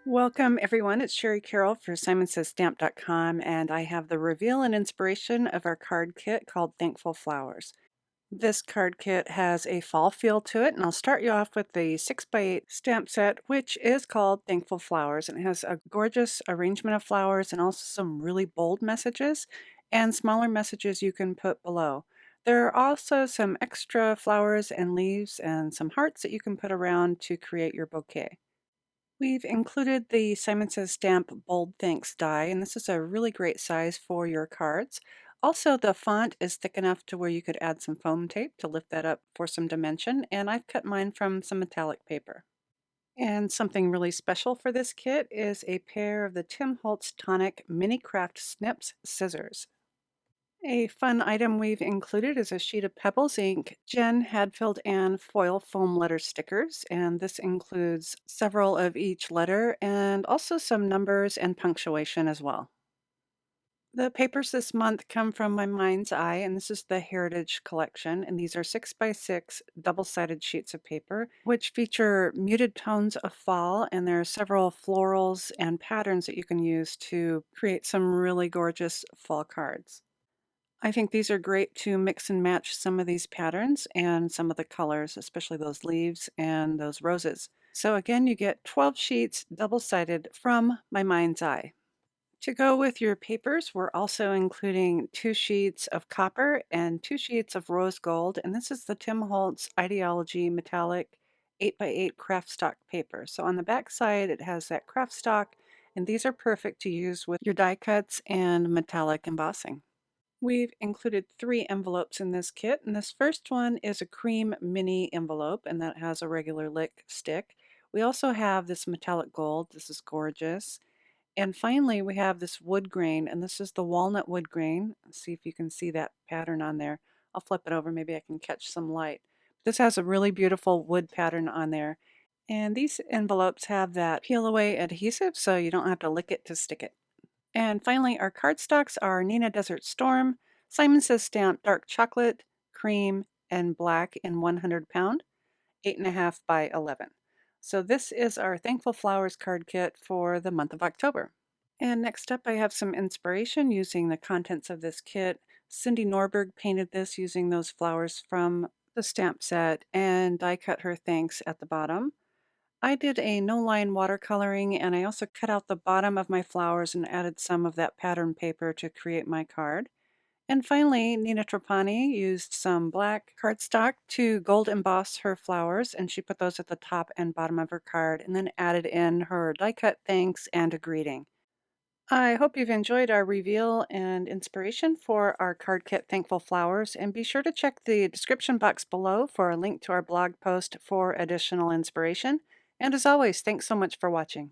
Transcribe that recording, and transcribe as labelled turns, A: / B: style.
A: Welcome, everyone. It's Sherry Carroll for SimonsSaysStamp.com, and I have the reveal and inspiration of our card kit called Thankful Flowers. This card kit has a fall feel to it, and I'll start you off with the 6x8 stamp set, which is called Thankful Flowers, and it has a gorgeous arrangement of flowers and also some really bold messages and smaller messages you can put below. There are also some extra flowers and leaves and some hearts that you can put around to create your bouquet. We've included the Simon Says Stamp Bold Thanks die, and this is a really great size for your cards. Also, the font is thick enough to where you could add some foam tape to lift that up for some dimension, and I've cut mine from some metallic paper. And something really special for this kit is a pair of the Tim Holtz Tonic Mini Craft Snips scissors. A fun item we've included is a sheet of Pebbles ink Jen Hadfield and foil foam letter stickers, and this includes several of each letter and also some numbers and punctuation as well. The papers this month come from my Mind's Eye, and this is the Heritage Collection, and these are 6x6 double-sided sheets of paper, which feature muted tones of fall, and there are several florals and patterns that you can use to create some really gorgeous fall cards. I think these are great to mix and match some of these patterns and some of the colors, especially those leaves and those roses. So again, you get 12 sheets double-sided from my Mind's Eye. To go with your papers, we're also including 2 sheets of copper and 2 sheets of rose gold, and this is the Tim Holtz Ideology Metallic 8x8 craft stock paper. So on the back side, it has that craft stock, and these are perfect to use with your die cuts and metallic embossing. We've included 3 envelopes in this kit, and this first one is a cream mini envelope, and that has a regular lick stick. We also have this metallic gold. This is gorgeous. And finally, we have this wood grain, and this is the walnut wood grain. Let's see if you can see that pattern on there. I'll flip it over. Maybe I can catch some light. This has a really beautiful wood pattern on there. And these envelopes have that peel away adhesive, so you don't have to lick it to stick it. And finally, our cardstocks are Nina Desert Storm, Simon Says Stamp Dark Chocolate, Cream, and Black in 100 pound, 8.5 by 11. So this is our Thankful Flowers card kit for the month of October. And next up, I have some inspiration using the contents of this kit. Cindy Norberg painted this using those flowers from the stamp set and die cut her thanks at the bottom. I did a no-line watercoloring, and I also cut out the bottom of my flowers and added some of that pattern paper to create my card. And finally, Nina Trapani used some black cardstock to gold emboss her flowers, and she put those at the top and bottom of her card, and then added in her die cut thanks and a greeting. I hope you've enjoyed our reveal and inspiration for our card kit Thankful Flowers, and be sure to check the description box below for a link to our blog post for additional inspiration. And as always, thanks so much for watching.